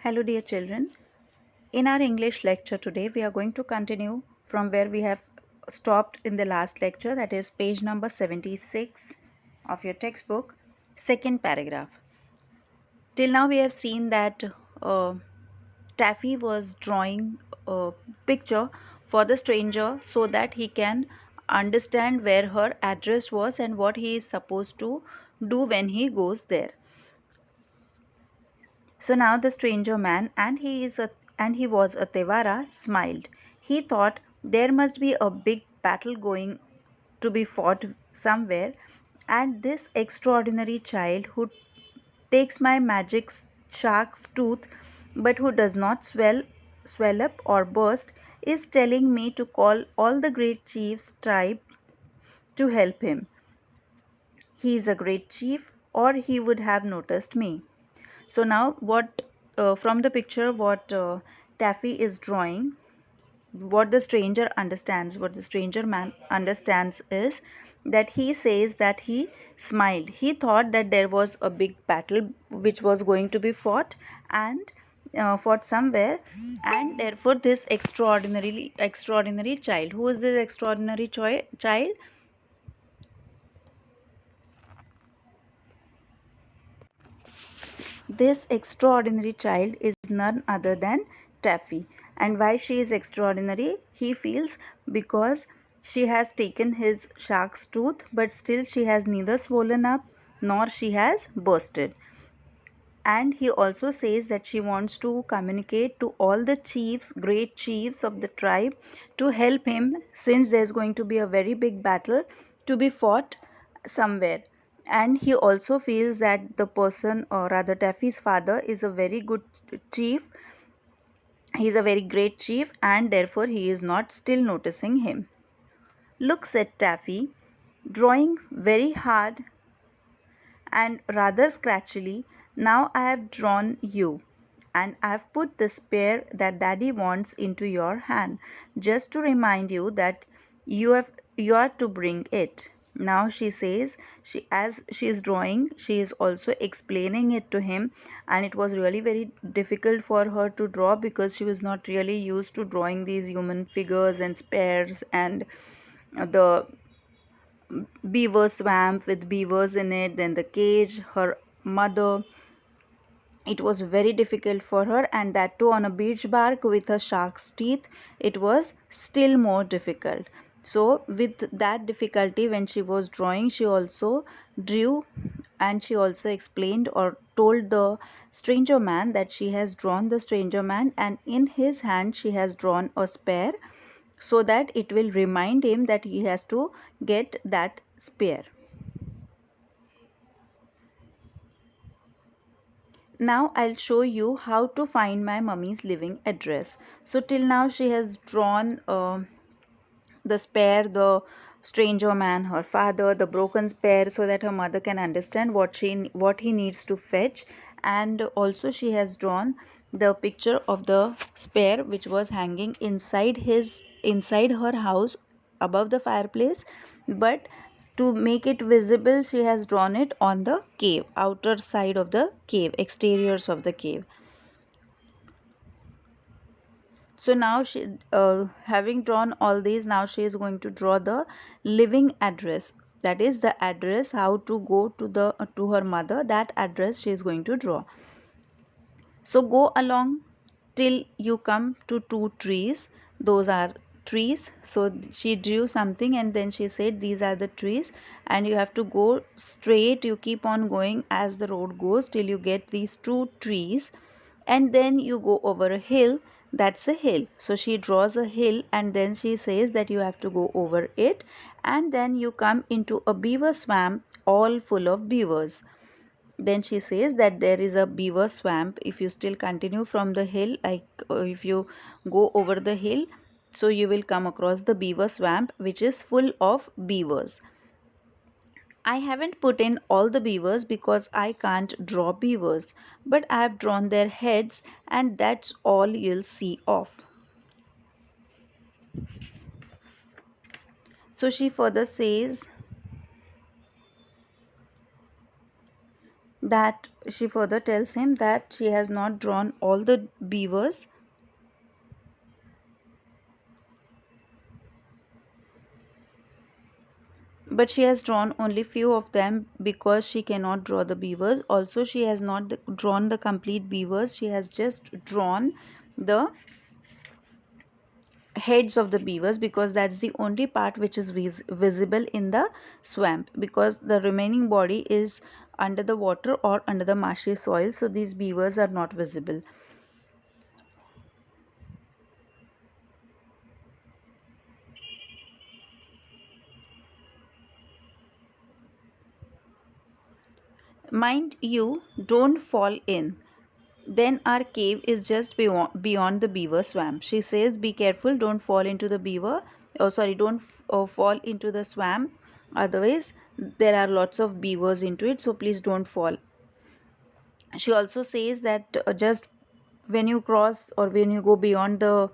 Hello, dear children. In our English lecture today, we are going to continue from where we have stopped in the last lecture, that is page number 76 of your textbook, second paragraph. Till now, we have seen that uh, Taffy was drawing a picture for the stranger so that he can understand where her address was and what he is supposed to do when he goes there. So now the stranger man, and he was a Tevara, smiled. He thought there must be a big battle going to be fought somewhere, and this extraordinary child who takes my magic shark's tooth but who does not swell up or burst is telling me to call all the great chiefs tribe to help him. He is a great chief, or he would have noticed me. So now what from the picture what Taffy is drawing, what the stranger man understands is that he says that he smiled. He thought that there was a big battle which was going to be fought and fought somewhere, and therefore this extraordinary child. Who is this extraordinary child? This extraordinary child is none other than Taffy. And why she is extraordinary? He feels because she has taken his shark's tooth, but still she has neither swollen up nor she has bursted. And he also says that she wants to communicate to all the chiefs, great chiefs of the tribe, to help him since there's going to be a very big battle to be fought somewhere. And he also feels that the person, or rather Taffy's father, is a very good chief. He is a very great chief, and therefore he is not still noticing him. Look, said Taffy, drawing very hard and rather scratchily. Now I have drawn you, and I have put the spear that Daddy wants into your hand, just to remind you that you are to bring it. Now she says, as she is drawing, she is also explaining it to him, and it was really very difficult for her to draw because she was not really used to drawing these human figures and spears and the beaver swamp with beavers in it, then the cage, her mother. It was very difficult for her, and that too on a beach bark with a shark's teeth. It was still more difficult. So, with that difficulty, when she was drawing, she also drew, and she also explained or told the stranger man that she has drawn the stranger man, and in his hand she has drawn a spear so that it will remind him that he has to get that spear. Now I'll show you how to find my mummy's living address. So till now she has drawn the spear, the stranger man, her father, the broken spear, so that her mother can understand what he needs to fetch. And also she has drawn the picture of the spear which was hanging inside her house above the fireplace, but to make it visible she has drawn it on the cave, outer side of the cave, exteriors of the cave. So now she, having drawn all these, now she is going to draw the living address. That is the address how to go to her mother. That address she is going to draw. So go along till you come to two trees. Those are trees. So she drew something and then she said these are the trees, and you have to go straight. You keep on going as the road goes till you get these two trees, and then you go over a hill. That's a hill. So she draws a hill and then she says that you have to go over it, and then you come into a beaver swamp all full of beavers. Then she says that there is a beaver swamp. If you still continue from the hill, like if you go over the hill, so you will come across the beaver swamp which is full of beavers. I haven't put in all the beavers because I can't draw beavers, but I have drawn their heads, and that's all you'll see of. So she further says, that she further tells him that she has not drawn all the beavers, but she has drawn only few of them because she cannot draw the beavers. Also, she has not drawn the complete beavers. She has just drawn the heads of the beavers because that's the only part which is visible in the swamp, because the remaining body is under the water or under the marshy soil, so these beavers are not visible. Mind you, don't fall in. Then our cave is just beyond the beaver swamp. She says, be careful, don't fall into the beaver. Oh, sorry, don't fall into the swamp. Otherwise, there are lots of beavers into it, so please don't fall. She also says that just when you cross or when you go beyond the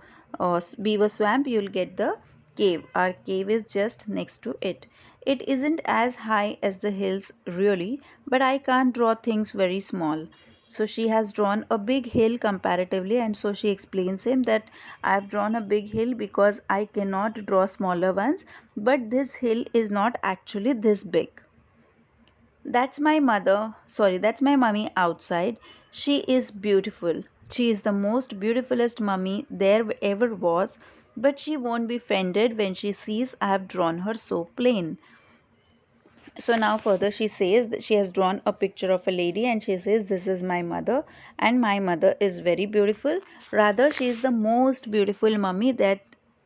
beaver swamp, you'll get the cave. Our cave is just next to it. It isn't as high as the hills really, but I can't draw things very small. So she has drawn a big hill comparatively, and so she explains him that I've drawn a big hill because I cannot draw smaller ones, but this hill is not actually this big. That's my mummy outside. She is beautiful. She is the most beautifulest mummy there ever was, but she won't be offended when she sees I have drawn her so plain. So now further she says that she has drawn a picture of a lady and she says, this is my mother, and my mother is very beautiful. Rather, she is the most beautiful mummy that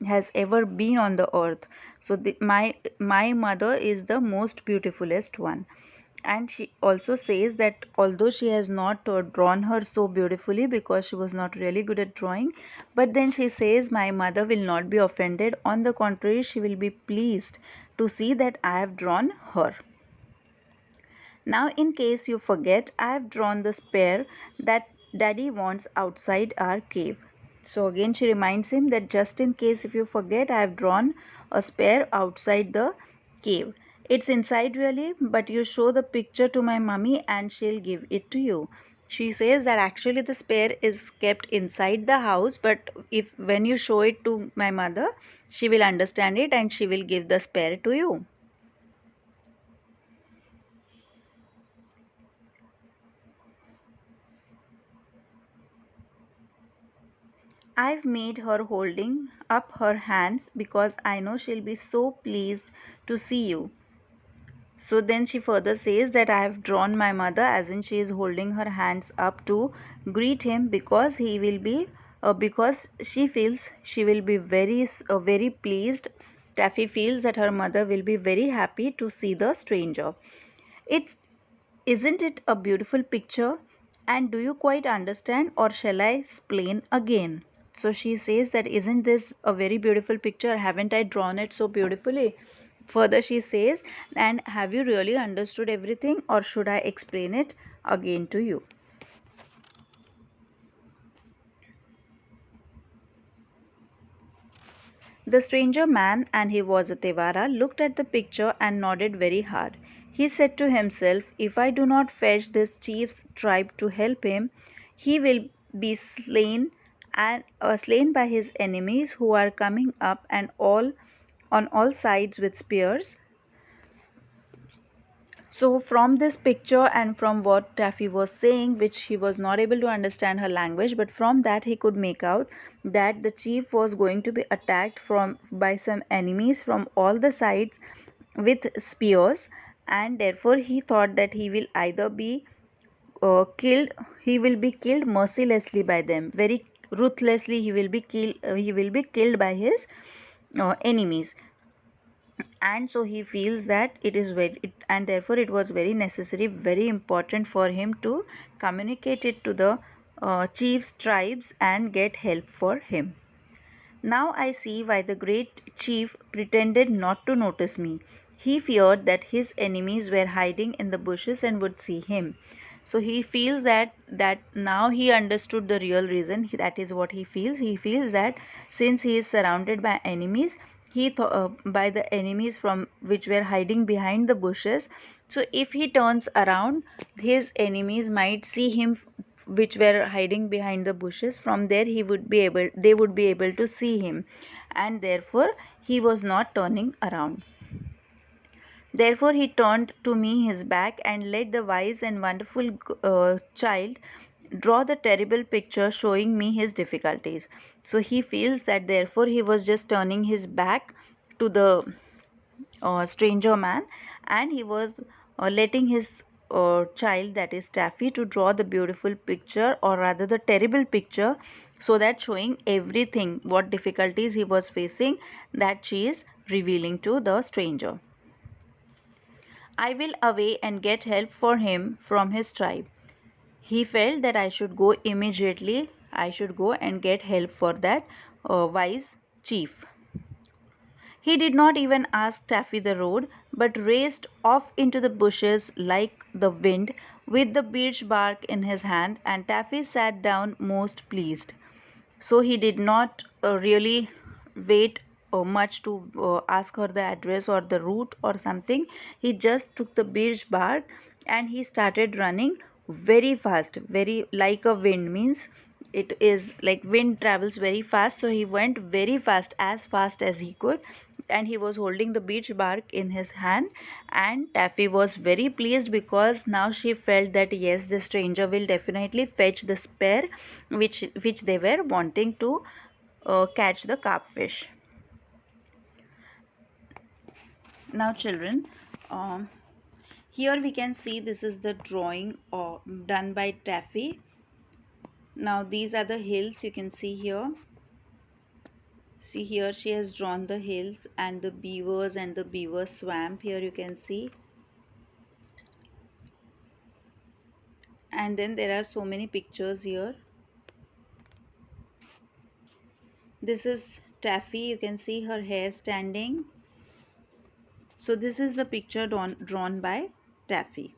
has ever been on the earth. So my mother is the most beautifulest one. And she also says that although she has not drawn her so beautifully because she was not really good at drawing, but then she says my mother will not be offended. On the contrary, she will be pleased to see that I have drawn her. Now, in case you forget, I have drawn the spear that daddy wants outside our cave. So again she reminds him that just in case if you forget, I have drawn a spear outside the cave. It's inside really, but you show the picture to my mummy and she'll give it to you. She says that actually the spear is kept inside the house, but if when you show it to my mother, she will understand it and she will give the spear to you. I've made her holding up her hands because I know she'll be so pleased to see you. So then she further says that I have drawn my mother as in she is holding her hands up to greet him because he will be because she feels she will be very pleased. Taffy feels that her mother will be very happy to see the stranger. It isn't it a beautiful picture? And do you quite understand, or shall I explain again? So she says that isn't this a very beautiful picture? Haven't I drawn it so beautifully? Further she says, and have you really understood everything, or should I explain it again to you? The stranger man, and he was a Tevara, looked at the picture and nodded very hard. He said to himself, if I do not fetch this chief's tribe to help him, he will be slain by his enemies who are coming up and all on all sides with spears. So, from this picture and from what Taffy was saying, which he was not able to understand her language, but from that he could make out that the chief was going to be attacked from by some enemies from all the sides with spears, and therefore he thought that he will either be killed, he will be killed mercilessly by them, very ruthlessly. He will be killed by his enemies, and so he feels that it is and therefore it was very necessary, very important for him to communicate it to the chief's tribes and get help for him. Now I see why the great chief pretended not to notice me. He feared that his enemies were hiding in the bushes and would see him. So he feels that now he understood the real reason. That is what he feels. He feels that since he is surrounded by enemies, by the enemies from which were hiding behind the bushes, So if he turns around, his enemies might see him, which were hiding behind the bushes. From there they would be able to see him, and therefore he was not turning around. Therefore he turned to me his back and let the wise and wonderful child draw the terrible picture showing me his difficulties. So he feels that therefore he was just turning his back to the stranger man, and he was letting his child, that is Taffy, to draw the beautiful picture, or rather the terrible picture, so that showing everything what difficulties he was facing, that she is revealing to the stranger. I will away and get help for him from his tribe. He felt that I should go immediately. I should go and get help for that wise chief. He did not even ask Taffy the road, but raced off into the bushes like the wind, with the birch bark in his hand, and Taffy sat down most pleased. So he did not really wait much to ask her the address or the route or something. He just took the birch bark and he started running very fast, very like a wind, means it is like wind travels very fast. So he went very fast, as fast as he could, and he was holding the beech bark in his hand. And Taffy was very pleased, because now she felt that yes, the stranger will definitely fetch the spear which they were wanting to catch the carpfish. Now children, um, here we can see this is the drawing done by Taffy. Now these are the hills you can see here. See, here she has drawn the hills and the beavers and the beaver swamp, here you can see. And then there are so many pictures here. This is Taffy, you can see her hair standing. So this is the picture drawn by Taffy.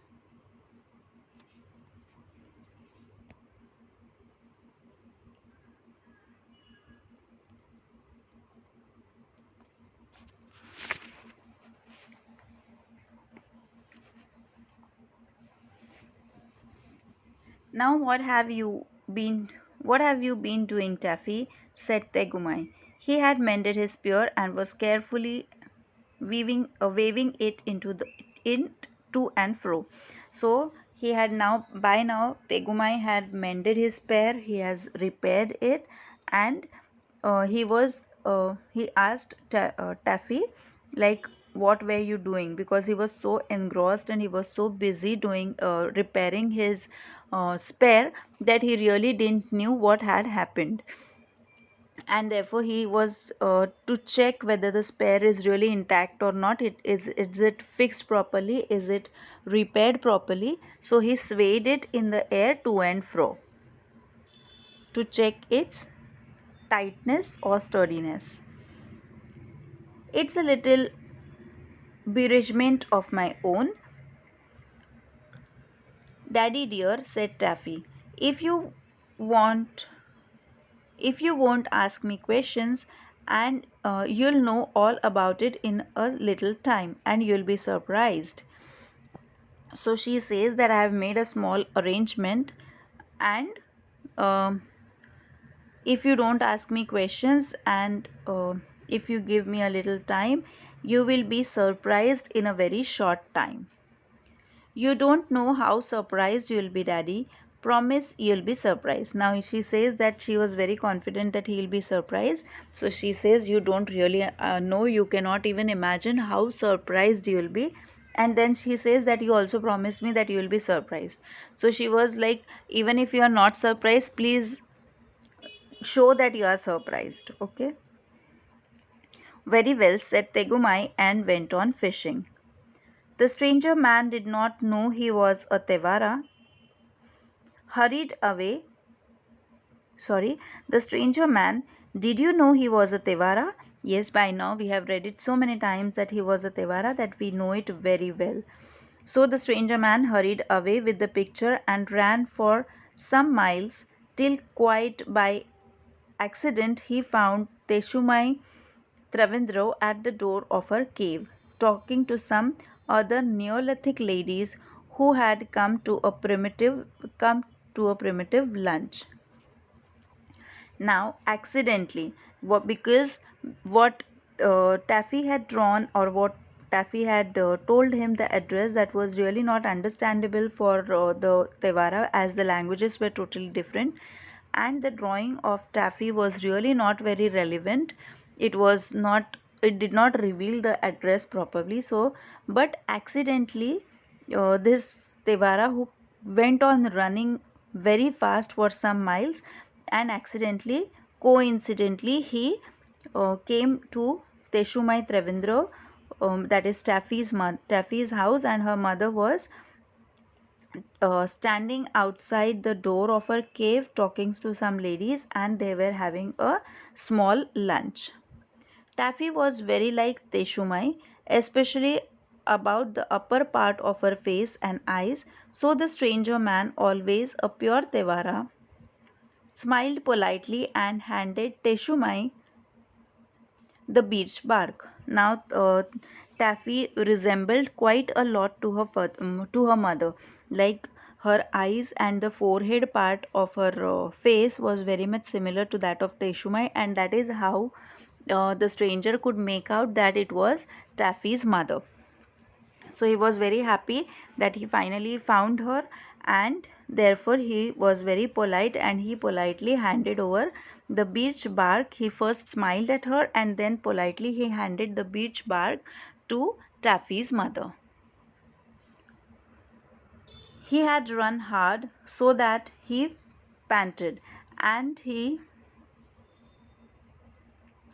Now what have you been doing, Taffy? Said Tegumai. He had mended his spear and was carefully waving it in to and fro. So he had now by now Tegumai had mended his spear, he has repaired it, and he asked Taffy, like, what were you doing, because he was so engrossed and he was so busy doing repairing his spear, that he really didn't knew what had happened. And therefore he was to check whether the spare is really intact or not. Is it fixed properly, is it repaired properly. So he swayed it in the air to and fro to check its tightness or sturdiness. It's a little bereavement of my own, Daddy dear, said Taffy. If you want if you won't ask me questions, and you'll know all about it in a little time, and you'll be surprised. So she says that I have made a small arrangement, and um, if you don't ask me questions, and if you give me a little time, you will be surprised in a very short time. You don't know how surprised you'll be, Daddy. Promise you'll be surprised. Now she says that she was very confident that he'll be surprised. So she says, you don't really know, you cannot even imagine how surprised you'll be. And then she says that you also promised me that you will be surprised. So she was like, even if you are not surprised, please show that you are surprised. Okay. Very well, said Tegumai, and went on fishing. The stranger man did not know he was a Tevara. Hurried away. Sorry, the stranger man, did you know he was a Tevara? Yes, by now we have read it so many times that he was a Tevara that we know it very well. So the stranger man hurried away with the picture and ran for some miles, till quite by accident he found Teshumai Travindro at the door of her cave, talking to some other Neolithic ladies who had come to a primitive lunch. Now, accidentally, because what Taffy had drawn, or what Taffy had told him the address, that was really not understandable for the Tevara, as the languages were totally different, and the drawing of Taffy was really not very relevant. It did not reveal the address properly. So, but accidentally, this Tevara, who went on running very fast for some miles, and accidentally, coincidentally, he came to Teshumai Trevendra, that is Taffy's house, and her mother was standing outside the door of her cave talking to some ladies, and they were having a small lunch. Taffy was very like Teshumai, especially about the upper part of her face and eyes, so the stranger man, always a pure Tevara, smiled politely and handed Teshumai the birch bark. Now, Taffy resembled quite a lot to to her mother. Like, her eyes and the forehead part of her face was very much similar to that of Teshumai, and that is how the stranger could make out that it was Taffy's mother. So he was very happy that he finally found her, and therefore he was very polite, and he politely handed over the birch bark. He first smiled at her, and then politely he handed the birch bark to Taffy's mother. He had run hard so that he panted, and he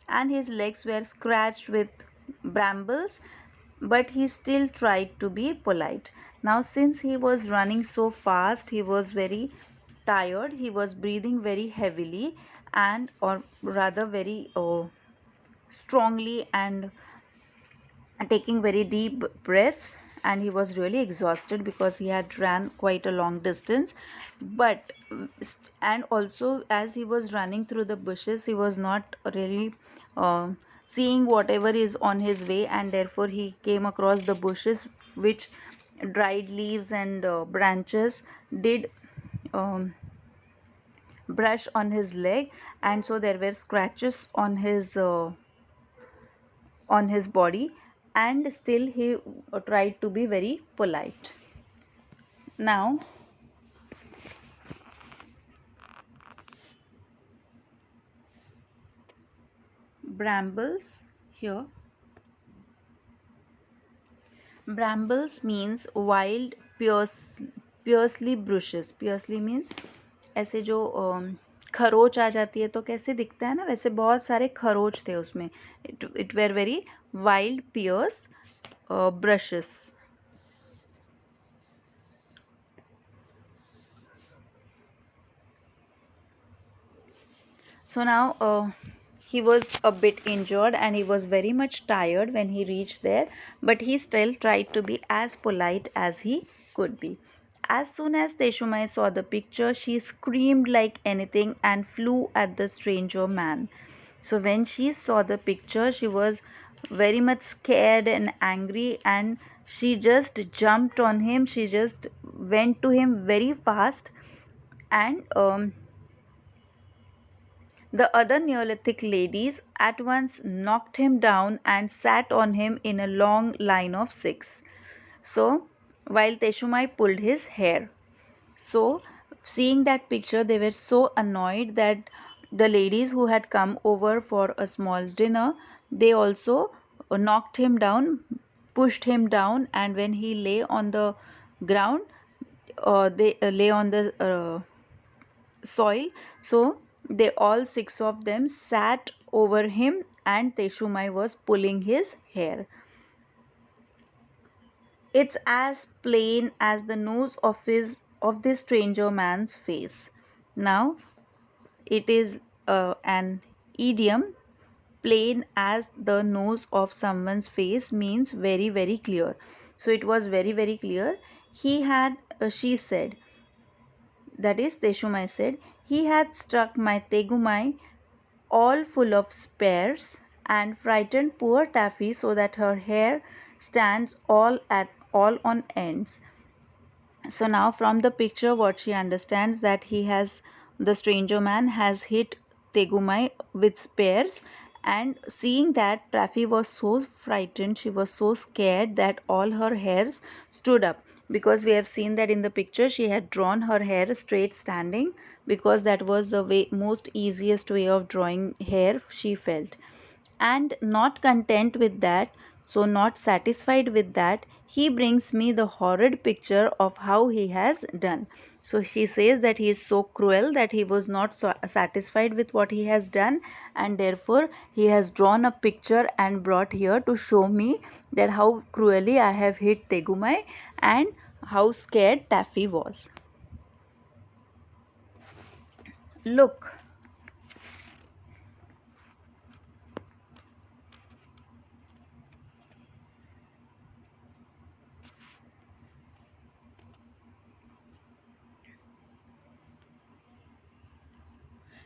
and his legs were scratched with brambles, but he still tried to be polite. Now, since he was running so fast, he was very tired, he was breathing very heavily, and or rather very strongly, and taking very deep breaths, and he was really exhausted because he had ran quite a long distance. But and also, as he was running through the bushes, he was not really seeing whatever is on his way, and therefore he came across the bushes which dried leaves and branches did um, brush on his leg, and so there were scratches on his body, and still he tried to be very polite. Now, brambles here. Brambles means wild piercely bushes. Piercely means ऐसे जो खरोच आ जाती है तो कैसे दिखता है ना, वैसे बहुत सारे खरोच थे उसमें. It were very wild pierce brushes. So now he was a bit injured, and he was very much tired when he reached there, but he still tried to be as polite as he could be. As soon as Teshumai saw the picture, she screamed like anything and flew at the stranger man. So when she saw the picture, she was very much scared and angry, and she just jumped on him. She just went to him very fast, and the other Neolithic ladies at once knocked him down and sat on him in a long line of six. So, while Teshumai pulled his hair. So, seeing that picture, they were so annoyed that the ladies who had come over for a small dinner, they also knocked him down, pushed him down, and when he lay on the ground, they lay on the soil. So they all six of them sat over him, and Teshumai was pulling his hair. It's as plain as the nose of this stranger man's face. Now, it is an idiom. Plain as the nose of someone's face means very very clear. So it was very very clear. She said, that is Teshumai said, he had struck my Tegumai all full of spears, and frightened poor Taffy so that her hair stands all on ends. So now from the picture what she understands that the stranger man has hit Tegumai with spears, and seeing that Taffy was so frightened, she was so scared that all her hairs stood up, because we have seen that in the picture she had drawn her hair straight standing, because that was the most easiest way of drawing hair, she felt. And not content with that, so not satisfied with that, he brings me the horrid picture of how he has done. So she says that he is so cruel that he was not satisfied with what he has done, and therefore he has drawn a picture and brought here to show me that how cruelly I have hit Tegumai and how scared Taffy was. Look.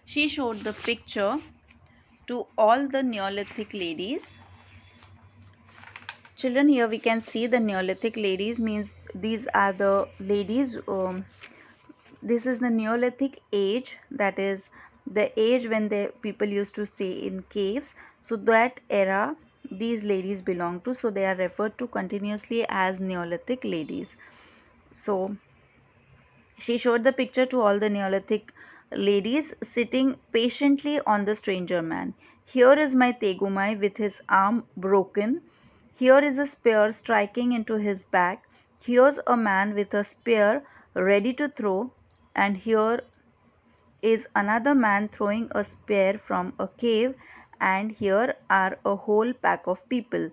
She showed the picture to all the Neolithic ladies. Children, here we can see the Neolithic ladies, means these are the ladies. This is the Neolithic age, that is the age when the people used to stay in caves. So that era these ladies belong to. So they are referred to continuously as Neolithic ladies. So she showed the picture to all the Neolithic ladies sitting patiently on the stranger man. Here is my Tegumai with his arm broken. Here is a spear striking into his back. Here's a man with a spear ready to throw. And here is another man throwing a spear from a cave. And here are a whole pack of people.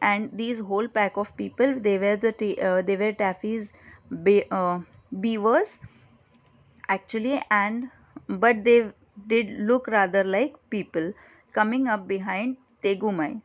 And these whole pack of people, they were they were Taffy's beavers actually, and but they did look rather like people coming up behind Tegumai.